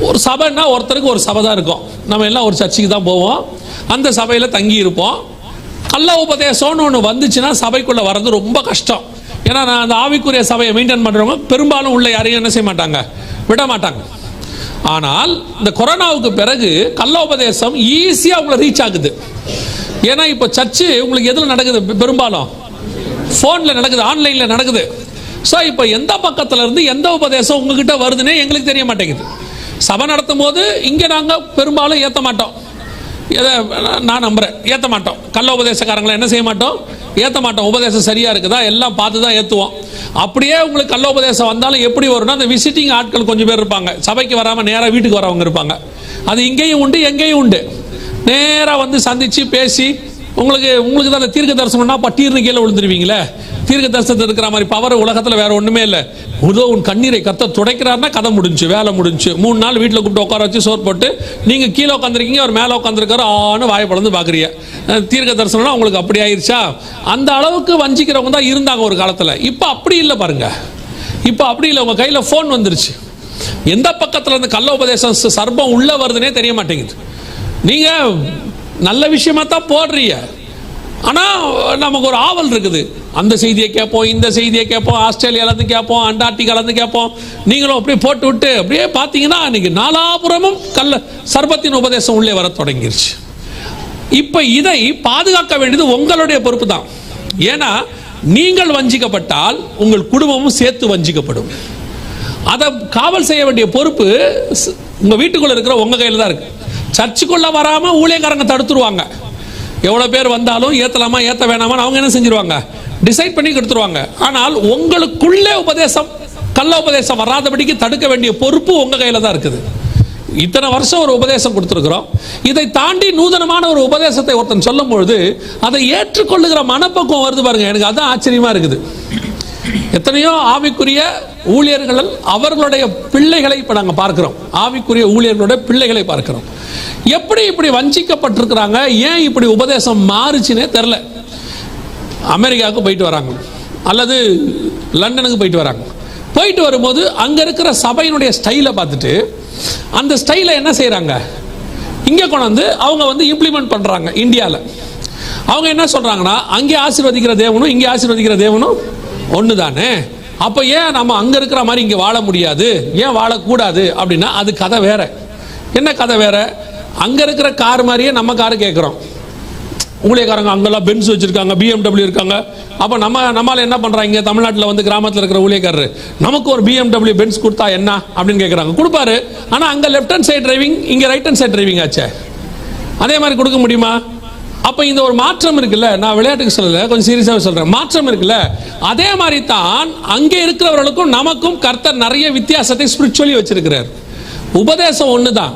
ஒரு சபைன்னா ஒருத்தருக்கு ஒரு சபை தான் இருக்கும். நம்ம எல்லாம் ஒரு சர்ச்சுக்கு தான் போவோம், அந்த சபையில் தங்கி இருப்போம். கள்ள உபதேசம்னு ஒன்று வந்துச்சுன்னா சபைக்குள்ள வர்றது ரொம்ப கஷ்டம். ஏன்னா நான் அந்த ஆவிக்குரிய சபையை மெயின்டைன் பண்றவங்க பெரும்பாலும் உள்ள யாரையும் என்ன செய்ய மாட்டாங்க, விட மாட்டாங்க. ஆனால் இந்த கொரோனாவுக்கு பிறகு கள்ள உபதேசம் ஈஸியா உங்களை ரீச் ஆகுது. ஏன்னா இப்போ சர்ச்சு உங்களுக்கு எதுல நடக்குது, பெரும்பாலும் ஃபோனில் நடக்குது, ஆன்லைனில் நடக்குது. ஸோ இப்போ எந்த பக்கத்துல இருந்து எந்த உபதேசம் உங்ககிட்ட வருதுன்னே எங்களுக்கு தெரிய மாட்டேங்குது. சபை நடத்தும் போது இங்கே நாங்கள் பெரும்பாலும் ஏற்ற மாட்டோம். நான் நம்புறேன், ஏற்ற மாட்டோம். கள்ள உபதேசக்காரங்களை என்ன செய்ய மாட்டோம், ஏற்ற மாட்டோம். உபதேசம் சரியா இருக்குதா எல்லாம் பார்த்து தான் ஏற்றுவோம். அப்படியே உங்களுக்கு கள்ள உபதேசம் வந்தாலும் எப்படி வரும்னா, அந்த விசிட்டிங் ஆட்கள் கொஞ்சம் பேர் இருப்பாங்க, சபைக்கு வராமல் நேராக வீட்டுக்கு வரவங்க இருப்பாங்க. அது இங்கேயும் உண்டு எங்கேயும் உண்டு. நேராக வந்து சந்திச்சு பேசி உங்களுக்கு தான் தீர்க்க தரிசனம்னா பட்டீர்னு கீழே விழுந்துருவீங்களே. தீர்க்க தரிசனத்தில் இருக்கிற மாதிரி பவர் உலகத்தில் வேற ஒன்றுமே இல்லை. உன் கண்ணீரை கர்த்தர் துடைக்கிறாருன்னா கதை முடிஞ்சு, வேலை முடிஞ்சு. 3 நாள் வீட்டில் கூப்பிட்டு உட்கார வச்சு சோறு போட்டு நீங்கள் கீழே உட்காந்துருக்கீங்க, அவர் மேலே உட்காந்துருக்காரு, ஆன்னு வாயை பழந்து பார்க்குறீங்க. தீர்க்க தரிசனம்னா உங்களுக்கு அப்படி ஆயிடுச்சா? அந்த அளவுக்கு வஞ்சிக்கிறவங்க தான் இருந்தாங்க ஒரு காலத்தில். இப்போ அப்படி இல்லை பாருங்க. இப்போ அப்படி இல்லை. உங்கள் கையில் ஃபோன் வந்துருச்சு. எந்த பக்கத்தில் இருந்து கள்ள உபதேசம் சர்பம் உள்ள வருதுன்னே தெரிய மாட்டேங்குது. நீங்கள் நல்ல விஷயமா தான் போடுறீங்க, ஆனால் நமக்கு ஒரு ஆவல் இருக்குது. அந்த செய்தியை கேட்போம், இந்த செய்தியை கேட்போம், ஆஸ்திரேலியாவிலேருந்து கேட்போம், அண்டார்டிகாலேருந்து கேட்போம். நீங்களும் அப்படியே போட்டு விட்டு அப்படியே பார்த்தீங்கன்னா இன்னைக்கு நாலாபுரமும் சர்பத்தின் உபதேசம் உள்ளே வர தொடங்கிருச்சு. இப்போ இதை பாதுகாக்க வேண்டியது உங்களுடைய பொறுப்பு தான். ஏன்னா நீங்கள் வஞ்சிக்கப்பட்டால் உங்கள் குடும்பமும் சேர்த்து வஞ்சிக்கப்படும். அதை காவல் செய்ய வேண்டிய பொறுப்பு உங்கள் வீட்டுக்குள்ளே இருக்கிற உங்கள் கையில் தான் இருக்கு. சர்ச்சுக்குள்ளே வராமல் ஊழியக்காரங்க தடுத்துருவாங்க. எவ்வளோ பேர் வந்தாலும் ஏற்றலாமா ஏற்ற வேணாமான்னு அவங்க என்ன செஞ்சிருவாங்க, டிசைட் பண்ணி கொடுத்துருவாங்க. ஆனால் உங்களுக்குள்ளே உபதேசம் கள்ள உபதேசம் வராதபடிக்கு தடுக்க வேண்டிய பொறுப்பு உங்கள் கையில் தான் இருக்குது. இத்தனை வருஷம் ஒரு உபதேசம் கொடுத்துருக்குறோம். இதை தாண்டி நூதனமான ஒரு உபதேசத்தை ஒருத்தன் சொல்லும் பொழுது அதை ஏற்றுக்கொள்ளுகிற மனப்பக்குவம் வருது பாருங்க. எனக்கு அதுதான் ஆச்சரியமா இருக்குது. எத்தனையோ ஆவிக்குரிய ஊழியர்கள் அவர்களுடைய பிள்ளைகளை இப்போ நாங்கள் பார்க்கிறோம். ஆவிக்குரிய ஊழியர்களுடைய பிள்ளைகளை பார்க்கிறோம். எப்படி இப்படி வஞ்சிக்கப்பட்டிருக்கிறாங்க, ஏன் இப்படி உபதேசம் மாறுச்சுன்னே தெரில. அமெரிக்காவுக்கு போயிட்டு வராங்க அல்லது லண்டனுக்கு போயிட்டு வராங்க. போயிட்டு வரும்போது அங்கே இருக்கிற சபையினுடைய ஸ்டைலை பார்த்துட்டு அந்த ஸ்டைலை என்ன செய்கிறாங்க, இங்கே கொண்டாந்து அவங்க வந்து இம்ப்ளிமெண்ட் பண்ணுறாங்க. இந்தியாவில் அவங்க என்ன சொல்கிறாங்கன்னா, அங்கே ஆசீர்வதிக்கிற தேவனும் இங்கே ஆசீர்வதிக்கிற தேவனும் ஒன்று தானே, அப்போ ஏன் நம்ம அங்கே இருக்கிற மாதிரி இங்கே வாழ முடியாது, ஏன் வாழக்கூடாது அப்படின்னா அது கதை வேற. என்ன கதை வேற? அங்கே இருக்கிற கார் மாதிரியே நம்ம காரு கேட்குறோம். ஊழியக்காரங்க அங்கெல்லாம் பென்ஸ் வச்சுருக்காங்க, BMW இருக்காங்க. அப்போ நம்மளால் என்ன பண்ணுறாங்க, தமிழ்நாட்டில் வந்து கிராமத்தில் இருக்கிற ஊழியக்காரரு நமக்கு ஒரு BMW பென்ஸ் கொடுத்தா என்ன அப்படின்னு கேட்குறாங்க. கொடுப்பாரு. ஆனால் அங்கே லெஃப்ட் ஹேண்ட் சைட் டிரைவிங், இங்கே ரைட் ஹேண்ட் சைட் டிரைவிங் ஆச்சே. அதே மாதிரி கொடுக்க முடியுமா? அப்போ இந்த ஒரு மாற்றம் இருக்குல்ல, நான் விளையாட்டுக்கு சொல்லலை, கொஞ்சம் சீரியஸாக சொல்கிறேன். மாற்றம் இருக்குல்ல, அதே மாதிரி தான் அங்கே இருக்கிறவர்களுக்கும் நமக்கும் கர்த்தர் நிறைய வித்தியாசத்தை ஸ்பிரிச்சுவலி வச்சிருக்கிறார். உபதேசம் ஒன்று தான்,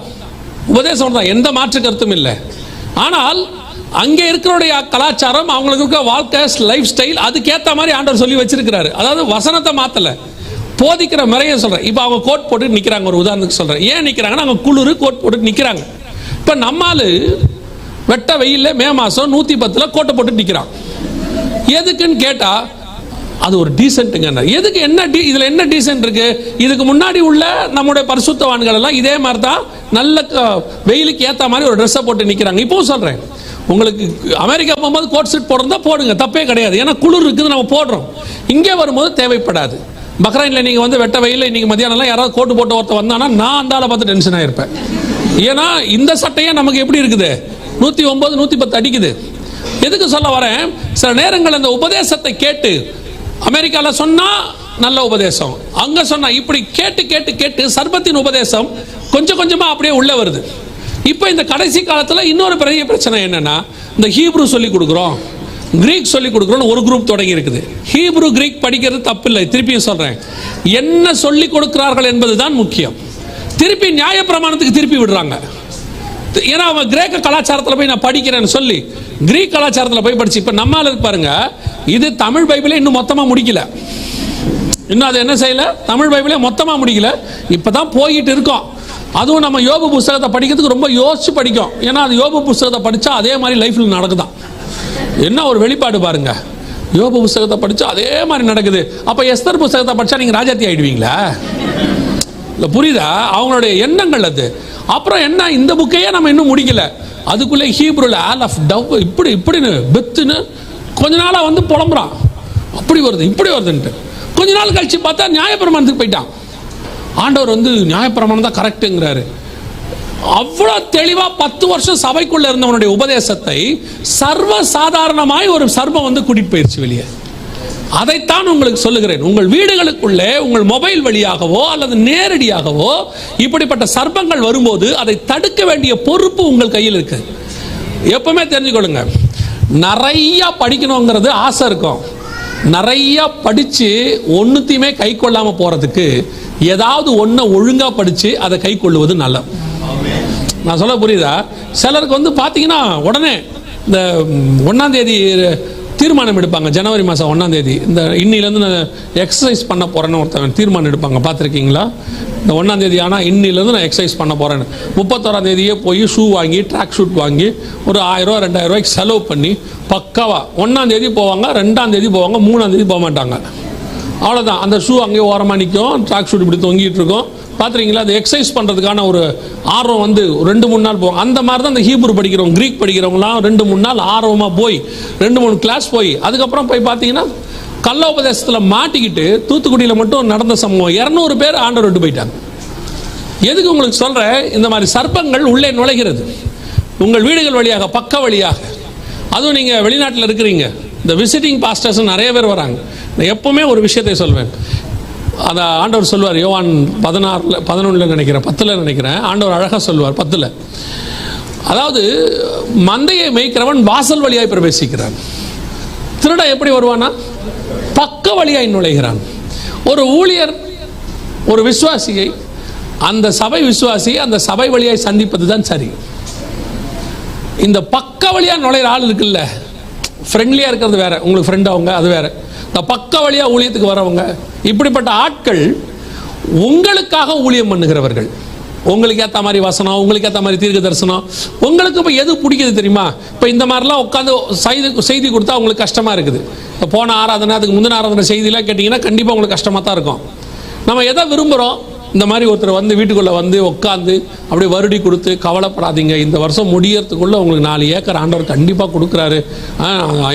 உபதேசம் ஒன்று தான், எந்த மாற்று கருத்தும் இல்லை. ஆனால் அங்கே இருக்கிறவருடைய கலாச்சாரம், அவங்களுக்கு இருக்க வாழ்க்கை லைஃப் ஸ்டைல், அதுக்கேற்ற மாதிரி ஆண்டவர் சொல்லி வச்சிருக்கிறாரு. அதாவது வசனத்தை மாற்றலை, போதிக்கிற முறையை சொல்கிறேன். இப்போ அவங்க கோட் போட்டு நிற்கிறாங்க. ஒரு உதாரணத்துக்கு சொல்கிறேன். ஏன் நிற்கிறாங்கன்னா, அவங்க குளிர் கோட் போட்டு நிற்கிறாங்க. இப்போ நம்மால் வெட்ட வெயில்ல மே மாதம் 110 கோட்டை போட்டு நிற்கிறான். எதுக்குன்னு கேட்டால் அது ஒரு டீசென்ட்டுங்க. எதுக்கு, என்ன இதில் என்ன டீசென்ட் இருக்கு? இதுக்கு முன்னாடி உள்ள நம்முடைய பரிசுத்தவான்கள் எல்லாம் இதே மாதிரி தான் நல்ல வெயிலுக்கு ஏற்ற மாதிரி ஒரு ட்ரெஸ்ஸை போட்டு நிற்கிறாங்க. இப்போவும் சொல்கிறேன், உங்களுக்கு அமெரிக்கா போகும்போது கோட் செட் போடுறதா போடுங்க, தப்பே கிடையாது. ஏன்னா குளிர் இருக்குது, நம்ம போடுறோம். இங்கே வரும்போது தேவைப்படாது. பக்ரைனில் நீங்கள் வந்து வெட்ட வெயிலில் இன்னைக்கு மதியானம்லாம் யாராவது கோட்டு போட்டு ஒருத்தர் வந்தானா நான் அந்த ஆளை பார்த்து டென்ஷன் ஆகிருப்பேன். ஏன்னா இந்த சட்டையே நமக்கு எப்படி இருக்குது, 109 110 அடிக்குது. எதுக்கு சொல்ல வரேன், சில நேரங்கள் அந்த உபதேசத்தை கேட்டு அமெரிக்காவில் சொன்னா நல்ல உபதேசம், அங்க சொன்னா இப்படி கேட்டு கேட்டு கேட்டு சர்பத்தின் உபதேசம் கொஞ்சம் கொஞ்சமா அப்படியே உள்ள வருது. இப்போ இந்த கடைசி காலத்தில் இன்னொரு பெரிய பிரச்சனை என்னன்னா, இந்த ஹீப்ரு சொல்லி கொடுக்குறோம், கிரீக் சொல்லி கொடுக்குறோம் ஒரு குரூப் தொடங்கி இருக்குது. ஹீப்ரு கிரீக் படிக்கிறது தப்பு இல்லை, திருப்பியும் சொல்றேன், என்ன சொல்லி கொடுக்கிறார்கள் என்பதுதான் முக்கியம். திருப்பி நியாயப்பிரமாணத்துக்கு திருப்பி விடுறாங்க. ஏன்னா அவன் கிரேக்க கலாச்சாரத்தில் போய் நான் படிக்கிறேன்னு சொல்லி கிரீக் கலாச்சாரத்தில் போய் படிச்சு, இப்போ நம்மால் பாருங்க, இது தமிழ் பைபிளே இன்னும் மொத்தமாக முடிக்கல. இன்னும் அது என்ன செய்யல, தமிழ் பைபிளே மொத்தமாக முடிக்கல, இப்போதான் போயிட்டு இருக்கோம். அதுவும் நம்ம யோபு புஸ்தகத்தை படிக்கிறதுக்கு ரொம்ப யோசிச்சு படிக்கும். ஏன்னா அது யோபு புஸ்தகத்தை படித்தா அதே மாதிரி லைஃப்பில் நடக்குதான். என்ன ஒரு வெளிப்பாடு பாருங்க, யோபு புஸ்தகத்தை படித்தா அதே மாதிரி நடக்குது. அப்போ எஸ்தர் புஸ்தகத்தை படித்தா நீங்கள் ராஜாத்தி ஆயிடுவீங்களா? இல்லை, புரியுதா? அவங்களுடைய எண்ணங்கள் அது. அப்புறம் என்ன, இந்த புக்கையே நம்ம இன்னும் முடிக்கல, அதுக்குள்ளே ஹீப்ருல ஆல் ஆஃப் டவ் இப்படி இப்படின்னு பெத்துன்னு கொஞ்ச நாளாக வந்து புலம்புறான். அப்படி வருது இப்படி வருதுன்ட்டு கொஞ்ச நாள் கழிச்சு பார்த்தா நியாயப்பிரமாணத்துக்கு போயிட்டான். ஆண்டவர் வந்து நியாயப்பிரமாணம் தான் கரெக்டுங்கிறாரு. அவ்வளோ தெளிவாக 10 வருஷம் சபைக்குள்ள இருந்தவனுடைய உபதேசத்தை சர்வ சாதாரணமாய் ஒரு சர்பம் வந்து கூட்டிட்டு போயிடுச்சு வெளியே. அதைத்தான் உங்களுக்கு சொல்லுகிறேன். உங்கள் வீடுகளுக்குள்ளே உங்கள் மொபைல் வழியாகவோ அல்லது நேரடியாகவோ இப்படிப்பட்ட சர்ப்பங்கள் வரும்போது அதை தடுக்க வேண்டிய பொறுப்பு உங்கள் கையில் இருக்கு. எப்பவுமே தெரிஞ்சுக்கொள்ளுங்க, நிறைய படிக்கணுங்கிறது ஆசை இருக்கும். நிறைய படிச்சு ஒன்னுத்தையுமே கை கொள்ளாம போறதுக்கு ஏதாவது ஒன்றை ஒழுங்கா படிச்சு அதை கை கொள்ளுவது நல்லது. நான் சொல்ல புரியுதா? சிலருக்கு வந்து பார்த்தீங்கன்னா உடனே இந்த 1ஆம் தேதி தீர்மானம் எடுப்பாங்க. ஜனவரி மாதம் 1ஆம் தேதி இந்த இன்னிலேருந்து நான் எக்ஸசைஸ் பண்ண போகிறேன்னு ஒருத்தவன் தீர்மானம் எடுப்பாங்க. பார்த்துருக்கீங்களா? இந்த 1ஆம் தேதி ஆனால் இன்னிலேருந்து நான் எக்ஸசைஸ் பண்ண போகிறேன்னு 31ஆம் தேதியே போய் ஷூ வாங்கி ட்ராக் ஷூட் வாங்கி ஒரு 1000 ரூபா 2000 ரூபாய்க்கு செலவு பண்ணி பக்காவா 1ஆம் தேதி போவாங்க, 2ஆம் தேதி போவாங்க, 3ஆம் தேதி போக மாட்டாங்க. அவ்வளோதான். அந்த ஷூ அங்கேயே ஓரமாக நிற்கும், ட்ராக் ஷூட் இப்படி தொங்கிட்டு இருக்கும். பார்த்துருக்கீங்களா? அது எக்ஸசைஸ் பண்ணுறதுக்கான ஒரு ஆர்வம் வந்து 2-3 நாள் போகும். அந்த மாதிரி தான் இந்த ஹீப்ரு படிக்கிறவங்க, கிரீக் படிக்கிறவங்களாம் 2-3 நாள் ஆர்வமாக போய் 2-3 கிளாஸ் போய் அதுக்கப்புறம் போய் பார்த்தீங்கன்னா கள்ள உபதேசத்தில் மாட்டிக்கிட்டு தூத்துக்குடியில் மட்டும் நடந்த சம்பவம் 200 பேர் ஆண்டவர் விட்டு போயிட்டாங்க. எதுக்கு உங்களுக்கு சொல்கிறேன்? இந்த மாதிரி சர்ப்பங்கள் உள்ளே நுழைகிறது உங்கள் வீடுகள் வழியாக, பக்க வழியாக. அதுவும் நீங்கள் வெளிநாட்டில் இருக்கிறீங்க, இந்த விசிட்டிங் பாஸ்டர்ஸ் நிறைய பேர் வராங்க. நான் எப்பவுமே ஒரு விஷயத்தை சொல்வேன். அதை ஆண்டவர் சொல்வார், யோவான் 11 நினைக்கிறேன், 10 நினைக்கிறேன், ஆண்டவர் அழகாக சொல்வார் 10. அதாவது மந்தையை மேய்க்கிறவன் வாசல் வழியாய் பிரவேசிக்கிறான். திருடன் எப்படி வருவானா? பக்க வழியாய் நுழைகிறான். ஒரு ஊழியர் ஒரு விசுவாசியை, அந்த சபை விசுவாசியை அந்த சபை வழியாய் சந்திப்பது தான் சரி. இந்த பக்க வழியாக நுழையிற ஆள் இருக்குல்ல, ஃப்ரெண்ட்லியாக இருக்கிறது வேற, உங்களுக்கு ஃப்ரெண்ட் அவங்க அது வேற. இந்த பக்க வழியாக ஊழியத்துக்கு வரவங்க, இப்படிப்பட்ட ஆட்கள் உங்களுக்காக ஊழியம் பண்ணுகிறவர்கள். உங்களுக்கு ஏற்ற மாதிரி வசனம், உங்களுக்கு ஏற்ற மாதிரி தீர்க்க தரிசனம், உங்களுக்கு இப்போ எது பிடிக்குது தெரியுமா? இப்போ இந்த மாதிரிலாம் உட்காந்து செய்தி கொடுத்தா உங்களுக்கு கஷ்டமாக இருக்குது. இப்போ போன ஆராதனை, அதுக்கு முந்தின ஆராதனை செய்திலாம் கேட்டிங்கன்னா கண்டிப்பாக உங்களுக்கு கஷ்டமாக தான் இருக்கும். நம்ம எதை விரும்புகிறோம்? இந்த மாதிரி ஒருத்தர் வந்து வீட்டுக்குள்ளே வந்து உட்காந்து அப்படியே வருடி கொடுத்து, கவலைப்படாதீங்க, இந்த வருஷம் முடியறதுக்குள்ளே உங்களுக்கு 4 ஏக்கர் ஆண்டவர் கண்டிப்பாக கொடுக்குறாரு,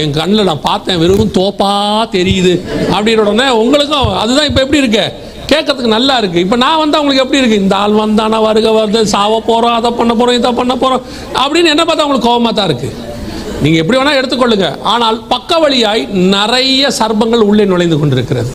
என் கண்ணில் நான் பார்த்தேன், வெறும் தோப்பா தெரியுது அப்படின்ற உடனே உங்களுக்கும் அதுதான் இப்போ எப்படி இருக்கு, கேட்கறதுக்கு நல்லா இருக்கு. இப்போ நான் வந்து அவங்களுக்கு எப்படி இருக்கு, இந்த ஆள் வந்தானா வருது, சாவ போகிறோம், அதை பண்ண போகிறோம், இதை பண்ண போகிறோம் அப்படின்னு என்ன பார்த்தா உங்களுக்கு கோபமாக தான் இருக்கு. நீங்கள் எப்படி வேணால் எடுத்துக்கொள்ளுங்க. ஆனால் பக்க வழியாய் நிறைய சர்ப்பங்கள் உள்ளே நுழைந்து கொண்டிருக்கிறது.